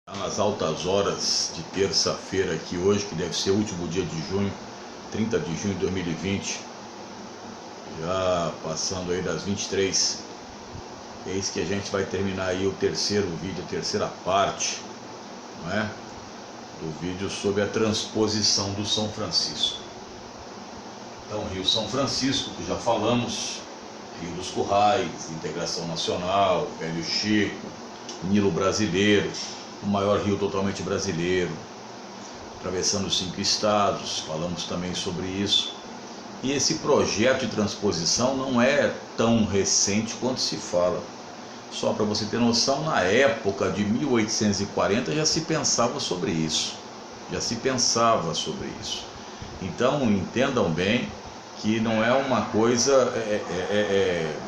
Nas altas horas de terça-feira aqui hoje, que deve ser o último dia de junho, 30 de junho de 2020, já passando aí das 23, eis que a gente vai terminar aí o terceiro vídeo, a terceira parte, não é? Do vídeo sobre a transposição do São Francisco. Então, Rio São Francisco, que já falamos, Rio dos Currais, Integração Nacional, Velho Chico, Nilo Brasileiro, o maior rio totalmente brasileiro, atravessando os 5 estados, falamos também sobre isso. E esse projeto de transposição não é tão recente quanto se fala. Só para você ter noção, na época de 1840 já se pensava sobre isso. Então entendam bem que não é uma coisa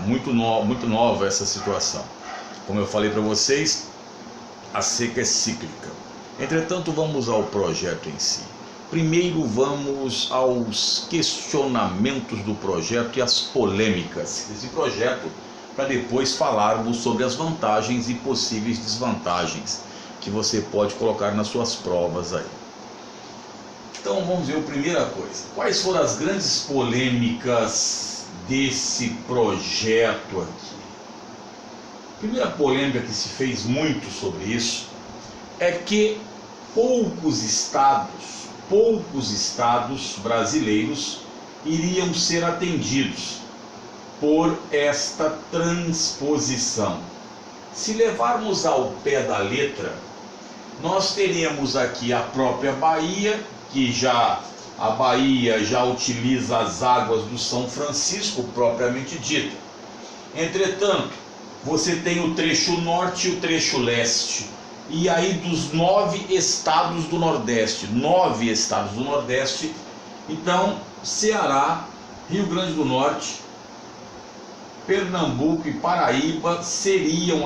muito nova essa situação. Como eu falei para vocês, a seca é cíclica. Entretanto, vamos ao projeto em si. Primeiro vamos aos questionamentos do projeto e as polêmicas desse projeto, para depois falarmos sobre as vantagens e possíveis desvantagens que você pode colocar nas suas provas aí. Então vamos ver a primeira coisa. Quais foram as grandes polêmicas desse projeto aqui? A primeira polêmica que se fez muito sobre isso é que poucos estados brasileiros iriam ser atendidos por esta transposição. Se levarmos ao pé da letra, nós teríamos aqui a própria Bahia, que a Bahia já utiliza as águas do São Francisco, propriamente dita. Entretanto, você tem o trecho norte e o trecho leste. E aí dos 9 estados do Nordeste, então Ceará, Rio Grande do Norte, Pernambuco e Paraíba seriam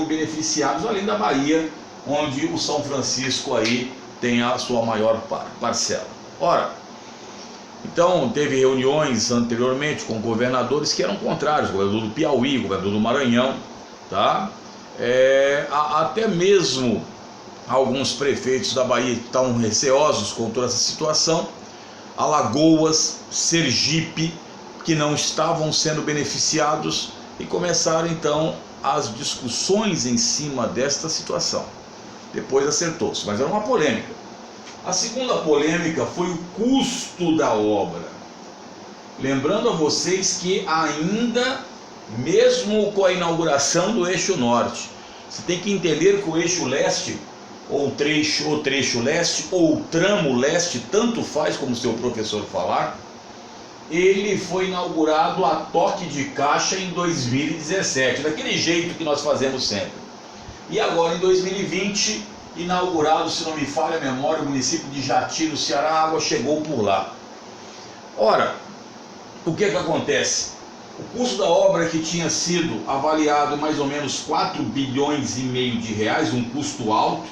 beneficiados, além da Bahia, onde o São Francisco aí tem a sua maior parcela. Ora, então teve reuniões anteriormente com governadores que eram contrários, o governador do Piauí, o governador do Maranhão, tá? Até mesmo alguns prefeitos da Bahia que estavam receosos com toda essa situação, Alagoas, Sergipe, que não estavam sendo beneficiados, e começaram então as discussões em cima desta situação. Depois acertou-se, mas era uma polêmica. A segunda polêmica foi o custo da obra. Lembrando a vocês que ainda, mesmo com a inauguração do eixo norte, você tem que entender que o eixo leste, ou o trecho leste, ou o tramo leste, tanto faz como o seu professor falar, ele foi inaugurado a toque de caixa em 2017, daquele jeito que nós fazemos sempre. E agora em 2020, inaugurado, se não me falha a memória, o município de Jati, no Ceará, a água chegou por lá. Ora, o que acontece? O custo da obra, que tinha sido avaliado em mais ou menos 4 bilhões e meio de reais, um custo alto,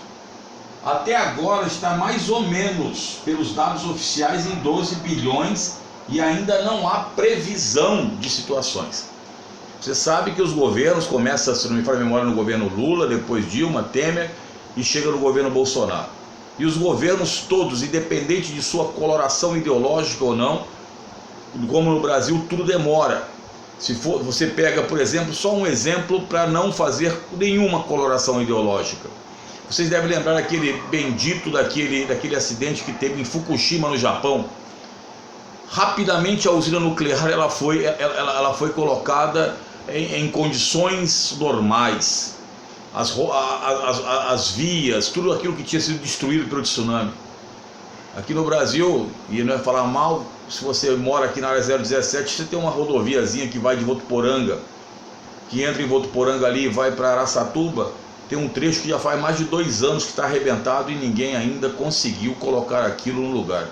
até agora está mais ou menos, pelos dados oficiais, em 12 bilhões e ainda não há previsão de situações. Você sabe que os governos começam, se não me falha a memória, no governo Lula, depois Dilma, Temer, e chega no governo Bolsonaro. E os governos todos, independente de sua coloração ideológica ou não, como no Brasil, tudo demora. Se for, você pega, por exemplo, só um exemplo para não fazer nenhuma coloração ideológica. Vocês devem lembrar daquele bendito daquele acidente que teve em Fukushima, no Japão. Rapidamente a usina nuclear ela foi colocada em condições normais. As vias, tudo aquilo que tinha sido destruído pelo tsunami. Aqui no Brasil, e não é falar mal, se você mora aqui na área 017, você tem uma rodoviazinha que vai de Votuporanga, que entra em Votuporanga ali e vai para Araçatuba. Tem um trecho que já faz mais de 2 anos que está arrebentado e ninguém ainda conseguiu colocar aquilo no lugar.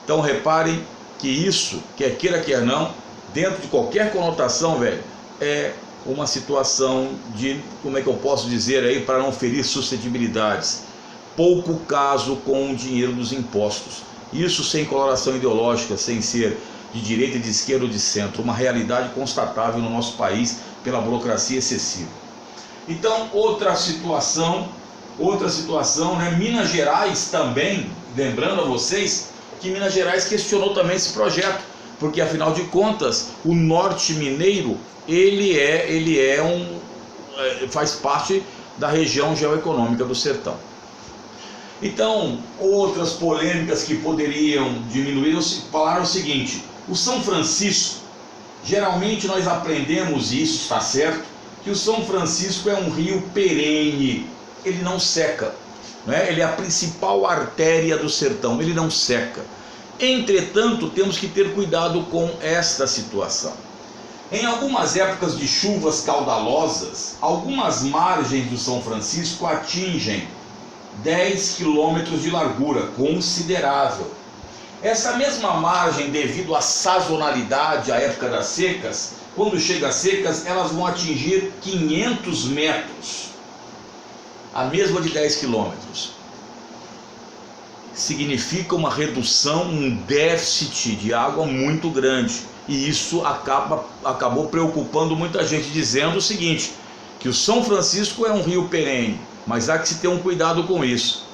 Então reparem que isso, quer queira quer não, dentro de qualquer conotação, velho, é uma situação de, como é que eu posso dizer aí, para não ferir suscetibilidades, pouco caso com o dinheiro dos impostos. Isso sem coloração ideológica, sem ser de direita, de esquerda ou de centro, uma realidade constatável no nosso país pela burocracia excessiva. Então, outra situação Outra situação, né? Minas Gerais também, lembrando a vocês que Minas Gerais questionou também esse projeto, porque afinal de contas o norte mineiro faz parte da região geoeconômica do sertão. Então, outras polêmicas que poderiam diminuir falaram o seguinte: o São Francisco, geralmente nós aprendemos isso, está certo, que o São Francisco é um rio perene, ele não seca, né? Ele é a principal artéria do sertão, ele não seca. Entretanto, temos que ter cuidado com esta situação. Em algumas épocas de chuvas caudalosas, algumas margens do São Francisco atingem 10 quilômetros de largura, considerável. Essa mesma margem, devido à sazonalidade, à época das secas, quando chega às secas, elas vão atingir 500 metros. A mesma de 10 quilômetros. Significa uma redução, um déficit de água muito grande. E isso acabou preocupando muita gente, dizendo o seguinte, que o São Francisco é um rio perene, mas há que se ter um cuidado com isso,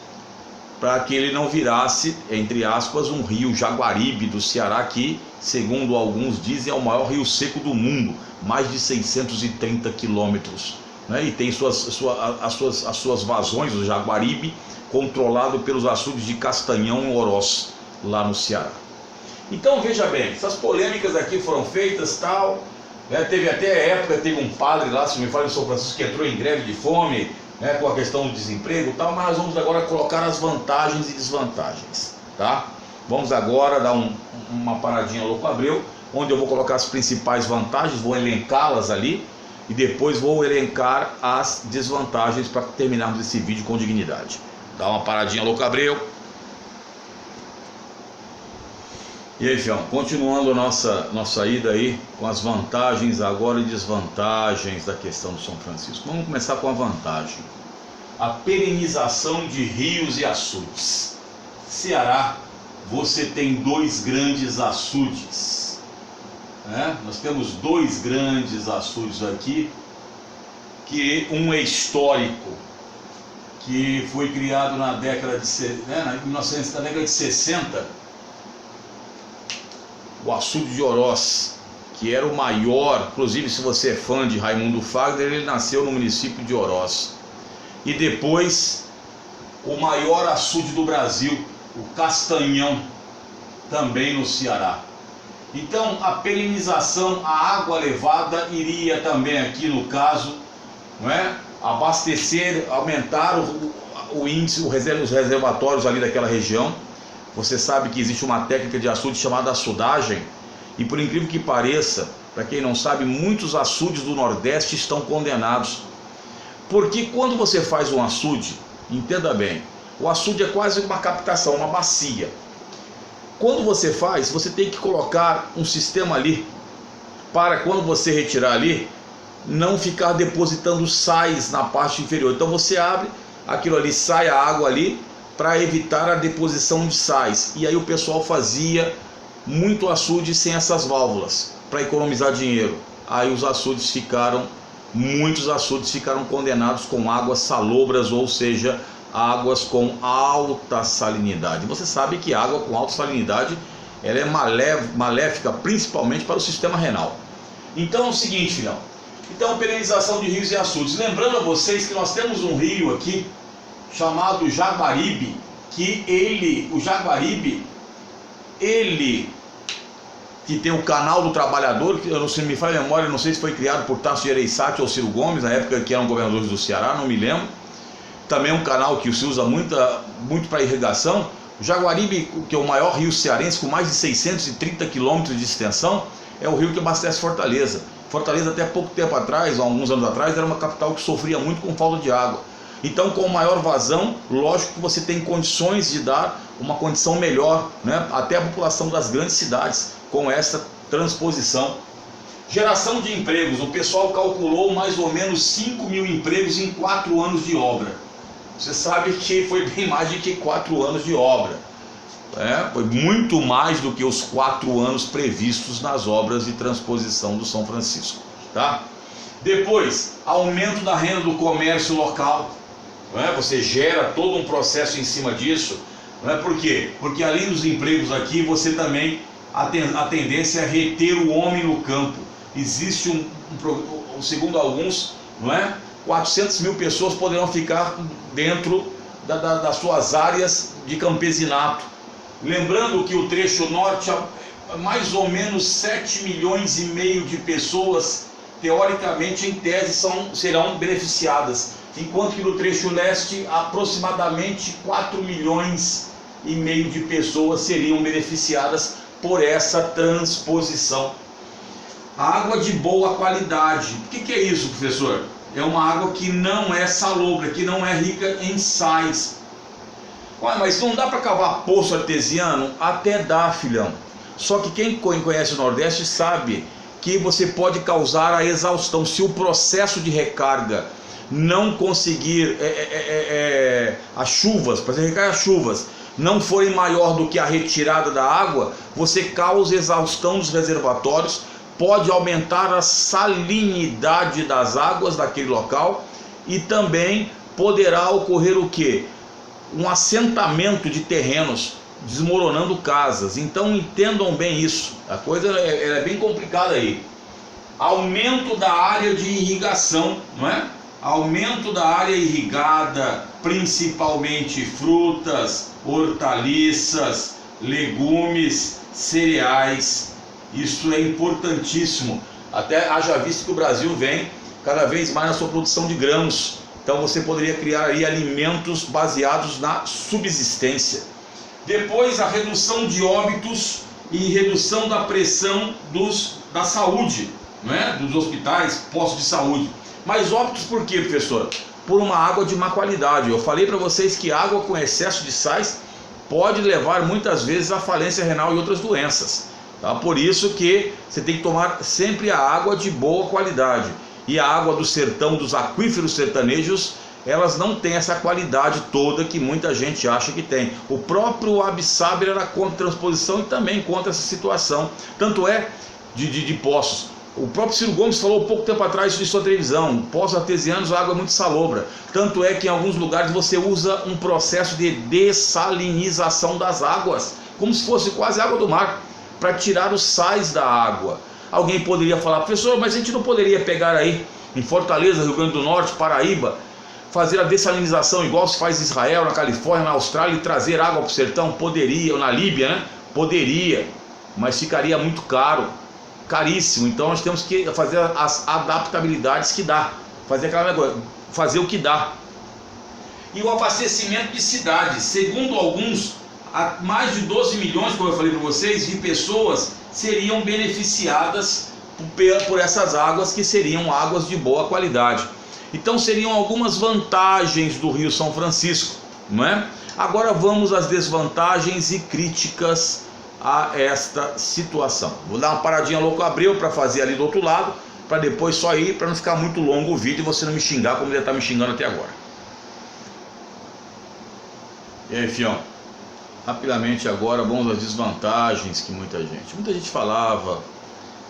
para que ele não virasse, entre aspas, um rio Jaguaribe do Ceará, que, segundo alguns dizem, é o maior rio seco do mundo, mais de 630 quilômetros, né? E tem as suas vazões, o Jaguaribe, controlado pelos açudes de Castanhão e Oroz, lá no Ceará. Então veja bem, essas polêmicas aqui foram feitas, tal, né? Teve até época, teve um padre lá, se não me falo, em São Francisco, que entrou em greve de fome, né, com a questão do desemprego e tal, mas nós vamos agora colocar as vantagens e desvantagens, tá? Vamos agora dar uma paradinha louco Abreu, onde eu vou colocar as principais vantagens, vou elencá-las ali, e depois vou elencar as desvantagens para terminarmos esse vídeo com dignidade. Dá uma paradinha louco Abreu. E aí, fião, continuando nossa ida aí com as vantagens agora e desvantagens da questão do São Francisco. Vamos começar com a vantagem. A perenização de rios e açudes. Ceará, você tem dois grandes açudes, né? Nós temos dois grandes açudes aqui, que um é histórico, que foi criado na década de, na década de 60, o açude de Oroz, que era o maior, inclusive se você é fã de Raimundo Fagner, ele nasceu no município de Oroz. E depois, o maior açude do Brasil, o Castanhão, também no Ceará. Então, a perenização, a água levada iria também aqui no caso, não é? Abastecer, aumentar o índice, os reservatórios ali daquela região. Você sabe que existe uma técnica de açude chamada açudagem, e por incrível que pareça, para quem não sabe, muitos açudes do Nordeste estão condenados. Porque quando você faz um açude, entenda bem, o açude é quase uma captação, uma bacia. Quando você faz, você tem que colocar um sistema ali, para quando você retirar ali, não ficar depositando sais na parte inferior. Então você abre, aquilo ali sai a água ali, para evitar a deposição de sais. E aí o pessoal fazia muito açude sem essas válvulas, para economizar dinheiro. Aí muitos açudes ficaram condenados com águas salobras, ou seja, águas com alta salinidade. Você sabe que água com alta salinidade ela é maléfica, principalmente para o sistema renal. Então é o seguinte, filhão. Então, perenização de rios e açudes. Lembrando a vocês que nós temos um rio aqui, chamado Jaguaribe, o Jaguaribe, que tem o canal do trabalhador, que eu não sei, me faz memória, não sei se foi criado por Tasso Gereissati ou Ciro Gomes, na época que eram governadores do Ceará, não me lembro. Também é um canal que se usa muito para irrigação. O Jaguaribe, que é o maior rio cearense, com mais de 630 quilômetros de extensão, é o rio que abastece Fortaleza. Fortaleza, até pouco tempo atrás, há alguns anos atrás, era uma capital que sofria muito com falta de água. Então, com maior vazão, lógico que você tem condições de dar uma condição melhor, né, até a população das grandes cidades, com essa transposição. Geração de empregos, o pessoal calculou mais ou menos 5 mil empregos em 4 anos de obra. Você sabe que foi bem mais de que 4 anos de obra. Foi muito mais do que os 4 anos previstos nas obras de transposição do São Francisco. Tá? Depois, aumento da renda do comércio local. não é? Você gera todo um processo em cima disso, não é? Por quê? Porque além dos empregos aqui, você também, a tendência é reter o homem no campo. Existe segundo alguns, não é? 400 mil pessoas poderão ficar dentro das suas áreas de campesinato. Lembrando que o trecho norte, mais ou menos 7 milhões e meio de pessoas, teoricamente, em tese, serão beneficiadas, enquanto que no trecho leste, aproximadamente 4 milhões e meio de pessoas seriam beneficiadas por essa transposição. Água de boa qualidade. O que é isso, professor? É uma água que não é salobra, que não é rica em sais. Ué, mas não dá para cavar poço artesiano? Até dá, filhão. Só que quem conhece o Nordeste sabe que você pode causar a exaustão. Se o processo de recarga não conseguir, as chuvas, para recarregar as chuvas, não forem maior do que a retirada da água, você causa exaustão dos reservatórios, pode aumentar a salinidade das águas daquele local e também poderá ocorrer o quê? Um assentamento de terrenos, desmoronando casas. Então entendam bem isso, a coisa é bem complicada aí. Aumento da área de irrigação, não é? Aumento da área irrigada, principalmente frutas, hortaliças, legumes, cereais. Isso é importantíssimo, até haja visto que o Brasil vem cada vez mais na sua produção de grãos. Então você poderia criar aí alimentos baseados na subsistência. Depois, a redução de óbitos e redução da pressão da saúde, não é? Dos hospitais, postos de saúde. Mas óbitos por quê, professor? Por uma água de má qualidade. Eu falei para vocês que água com excesso de sais pode levar muitas vezes à falência renal e outras doenças. Tá? Por isso que você tem que tomar sempre a água de boa qualidade. E a água do sertão, dos aquíferos sertanejos, elas não têm essa qualidade toda que muita gente acha que tem. O próprio Wahb Saber era contra a transposição e também contra essa situação. Tanto é de poços. O próprio Ciro Gomes falou pouco tempo atrás isso em sua televisão. Poços artesianos, a água é muito salobra. Tanto é que em alguns lugares você usa um processo de dessalinização das águas, como se fosse quase água do mar, para tirar os sais da água. Alguém poderia falar, professor, mas a gente não poderia pegar aí em Fortaleza, Rio Grande do Norte, Paraíba, fazer a dessalinização igual se faz em Israel, na Califórnia, na Austrália e trazer água para o sertão? Poderia, ou na Líbia, né? Poderia, mas ficaria muito caro, caríssimo. Então nós temos que fazer as adaptabilidades que dá, fazer aquela coisa, fazer o que dá. E o abastecimento de cidades, segundo alguns, mais de 12 milhões, como eu falei para vocês, de pessoas seriam beneficiadas por essas águas, que seriam águas de boa qualidade. Então seriam algumas vantagens do Rio São Francisco, não é? Agora vamos às desvantagens e críticas a esta situação. Vou dar uma paradinha louco Abreu para fazer ali do outro lado, para depois só ir, para não ficar muito longo o vídeo e você não me xingar como ele está me xingando até agora. E aí, fião? Rapidamente agora vamos às desvantagens que muita gente falava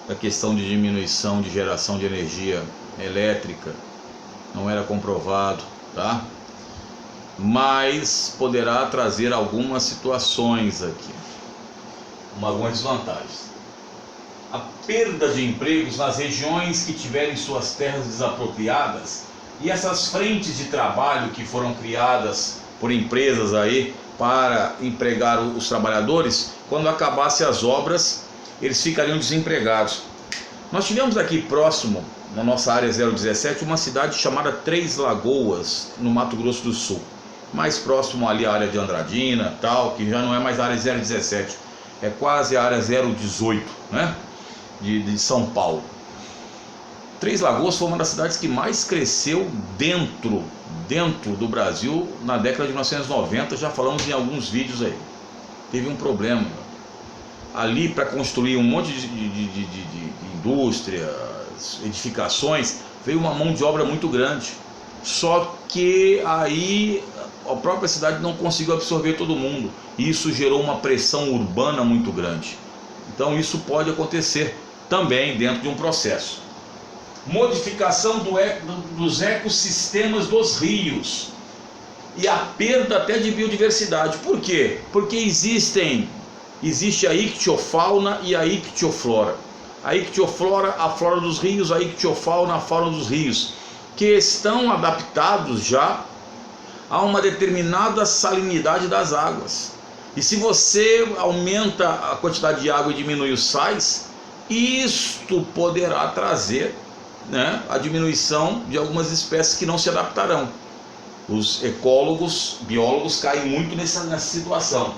da questão de diminuição de geração de energia elétrica, não era comprovado, tá? Mas poderá trazer algumas situações aqui, algumas desvantagens. A perda de empregos nas regiões que tiverem suas terras desapropriadas, e essas frentes de trabalho que foram criadas por empresas aí para empregar os trabalhadores, quando acabassem as obras, eles ficariam desempregados. Nós tivemos aqui próximo, na nossa área 017, uma cidade chamada Três Lagoas, no Mato Grosso do Sul. Mais próximo ali à área de Andradina, tal, que já não é mais a área 017, é quase a área 018, né? de São Paulo. Três Lagoas foi uma das cidades que mais cresceu dentro do Brasil na década de 1990, já falamos em alguns vídeos aí. Teve um problema ali para construir um monte de indústria, edificações, veio uma mão de obra muito grande. Só que aí a própria cidade não conseguiu absorver todo mundo. E isso gerou uma pressão urbana muito grande. Então isso pode acontecer também dentro de um processo. Modificação dos ecossistemas dos rios. e a perda até de biodiversidade. Por quê? Porque existe a ictiofauna e a ictioflora. A ictioflora, a flora dos rios, a ictiofauna, a fauna dos rios, que estão adaptados já a uma determinada salinidade das águas. E se você aumenta a quantidade de água e diminui os sais, isto poderá trazer, né, a diminuição de algumas espécies que não se adaptarão. Os ecólogos, biólogos caem muito nessa situação.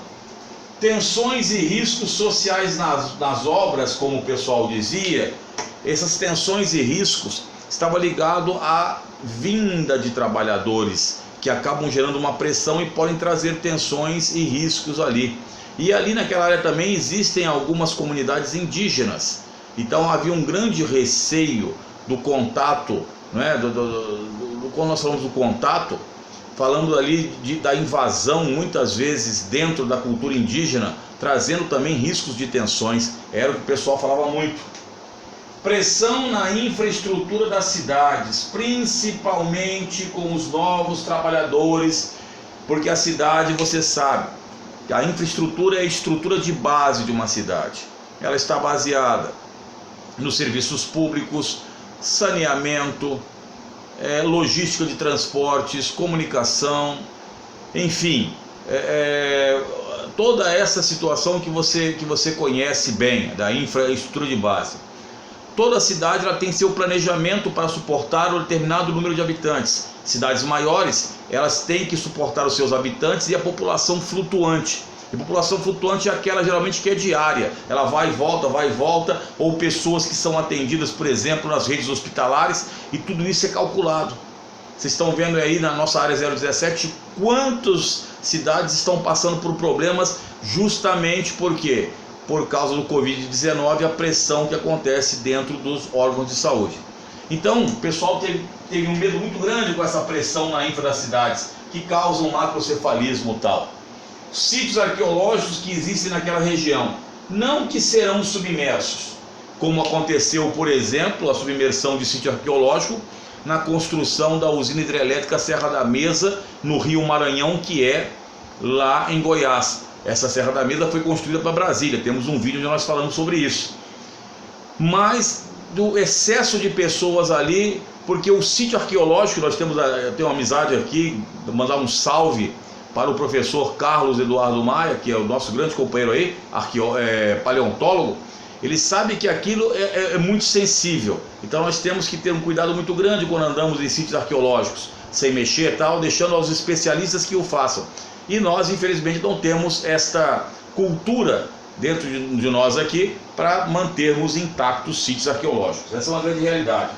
Tensões e riscos sociais nas obras, como o pessoal dizia, essas tensões e riscos estavam ligados à vinda de trabalhadores, que acabam gerando uma pressão e podem trazer tensões e riscos ali. E ali naquela área também existem algumas comunidades indígenas, então havia um grande receio do contato, né, quando nós falamos do contato, falando ali da invasão, muitas vezes dentro da cultura indígena, trazendo também riscos de tensões, era o que o pessoal falava muito. Pressão na infraestrutura das cidades, principalmente com os novos trabalhadores, porque a cidade, você sabe, a infraestrutura é a estrutura de base de uma cidade. Ela está baseada nos serviços públicos, saneamento, logística de transportes, comunicação, enfim, toda essa situação que você conhece bem, da infraestrutura de base. Toda cidade ela tem seu planejamento para suportar um determinado número de habitantes. Cidades maiores, elas têm que suportar os seus habitantes e a população flutuante. E população flutuante é aquela geralmente que é diária, ela vai e volta, ou pessoas que são atendidas, por exemplo, nas redes hospitalares, e tudo isso é calculado. Vocês estão vendo aí na nossa área 017 quantas cidades estão passando por problemas, justamente por quê? Por causa do Covid-19, a pressão que acontece dentro dos órgãos de saúde. Então, o pessoal teve um medo muito grande com essa pressão na infra das cidades, que causa um macrocefalismo tal. Sítios arqueológicos que existem naquela região, não que serão submersos, como aconteceu, por exemplo, a submersão de sítio arqueológico na construção da usina hidrelétrica Serra da Mesa, no Rio Maranhão, que é lá em Goiás. Essa Serra da Mesa foi construída para Brasília, temos um vídeo onde nós falamos sobre isso. Mas do excesso de pessoas ali, porque o sítio arqueológico, eu tenho uma amizade aqui, vou mandar um salve para o professor Carlos Eduardo Maia, que é o nosso grande companheiro aí, paleontólogo. Ele sabe que aquilo é muito sensível, então nós temos que ter um cuidado muito grande quando andamos em sítios arqueológicos, sem mexer e tal, deixando aos especialistas que o façam. E nós, infelizmente, não temos esta cultura dentro de nós aqui para mantermos intactos os sítios arqueológicos. Essa é uma grande realidade.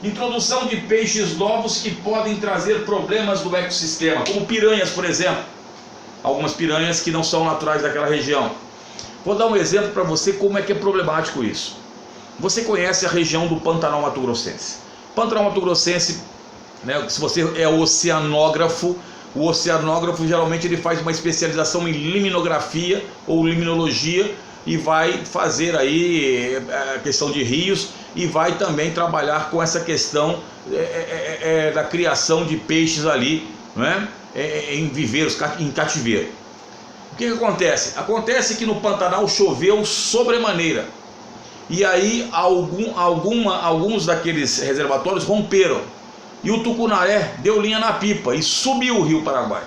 Introdução de peixes novos que podem trazer problemas do ecossistema, como piranhas, por exemplo. Algumas piranhas que não são naturais daquela região. Vou dar um exemplo para você como é que é problemático isso. Você conhece a região do Pantanal Mato Grossense. Pantanal Mato Grossense, né, se você é oceanógrafo, o oceanógrafo geralmente ele faz uma especialização em liminografia ou liminologia e vai fazer aí a questão de rios e vai também trabalhar com essa questão da criação de peixes ali, né, em viveiros, em cativeiro. O que acontece? Acontece que no Pantanal choveu sobremaneira e aí alguns daqueles reservatórios romperam. E o tucunaré deu linha na pipa e subiu o rio Paraguai.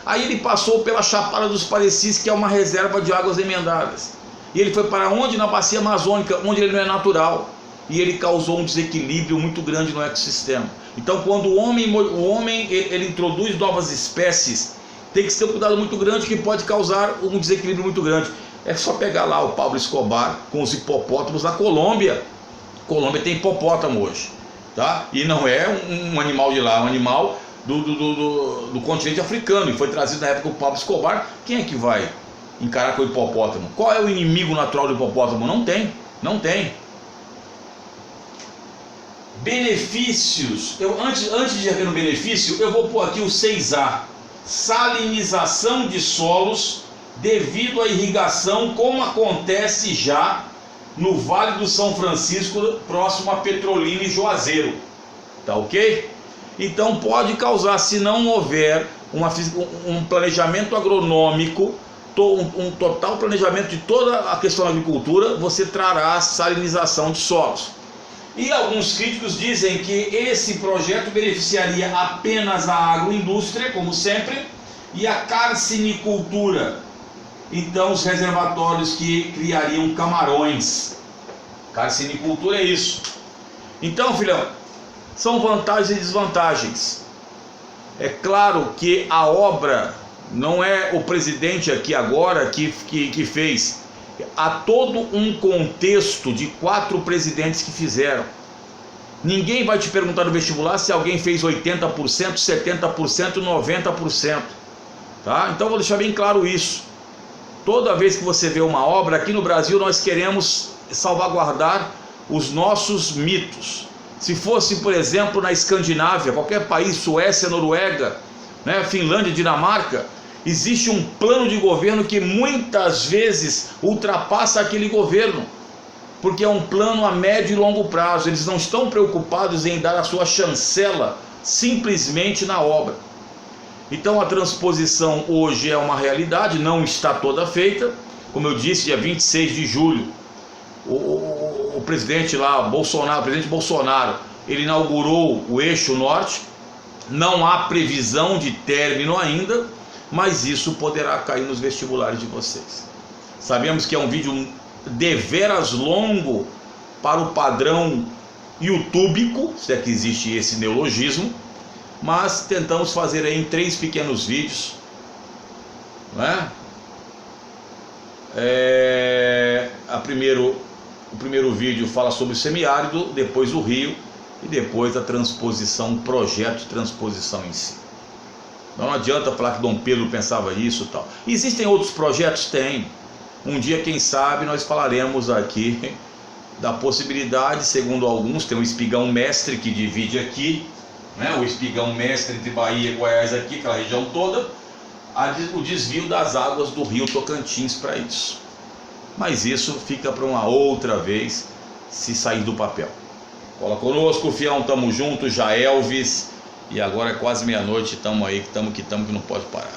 Aí ele passou pela Chapada dos Parecis, que é uma reserva de águas emendadas. E ele foi para onde? Na bacia amazônica, onde ele não é natural. E ele causou um desequilíbrio muito grande no ecossistema. Então, quando o homem ele introduz novas espécies, tem que ter um cuidado muito grande, que pode causar um desequilíbrio muito grande. É só pegar lá o Pablo Escobar com os hipopótamos na Colômbia. Colômbia tem hipopótamo hoje. Tá? E não é um animal de lá, é um animal do continente africano, e foi trazido na época do Pablo Escobar. Quem é que vai encarar com o hipopótamo? Qual é o inimigo natural do hipopótamo? Não tem, não tem. Benefícios, antes de ir no benefício, eu vou pôr aqui o 6A, salinização de solos devido à irrigação, como acontece já no Vale do São Francisco, próximo a Petrolina e Juazeiro, tá ok? Então pode causar, se não houver um planejamento agronômico, um total planejamento de toda a questão da agricultura, você trará salinização de solos. E alguns críticos dizem que esse projeto beneficiaria apenas a agroindústria, como sempre, e a carcinicultura. Então os reservatórios que criariam camarões. Carcinicultura é isso. Então, filhão, são vantagens e desvantagens. É claro que a obra não é o presidente aqui agora que fez. Há todo um contexto de 4 presidentes que fizeram. Ninguém vai te perguntar no vestibular se alguém fez 80%, 70%, 90%. Tá? Então vou deixar bem claro isso. Toda vez que você vê uma obra, aqui no Brasil nós queremos salvaguardar os nossos mitos. Se fosse, por exemplo, na Escandinávia, qualquer país, Suécia, Noruega, né, Finlândia, Dinamarca, existe um plano de governo que muitas vezes ultrapassa aquele governo, porque é um plano a médio e longo prazo. Eles não estão preocupados em dar a sua chancela simplesmente na obra. Então a transposição hoje é uma realidade, não está toda feita. Como eu disse, dia 26 de julho, o presidente lá, Bolsonaro, o presidente Bolsonaro, ele inaugurou o eixo norte. Não há previsão de término ainda, mas isso poderá cair nos vestibulares de vocês. Sabemos que é um vídeo deveras longo para o padrão youtúbico, se é que existe esse neologismo, mas tentamos fazer aí em 3 pequenos vídeos, né? O primeiro vídeo fala sobre o semiárido, depois o rio e depois a transposição, o projeto de transposição em si. Não adianta falar que Dom Pedro pensava isso e tal. Existem outros projetos? Tem. Um dia, quem sabe, nós falaremos aqui da possibilidade, segundo alguns, tem um espigão mestre que divide aqui, né, o espigão mestre entre Bahia e Goiás aqui, aquela região toda, o desvio das águas do rio Tocantins para isso. Mas isso fica para uma outra vez, se sair do papel. Cola conosco, fião, tamo junto, já Elvis, e agora é quase meia-noite, tamo aí, que não pode parar.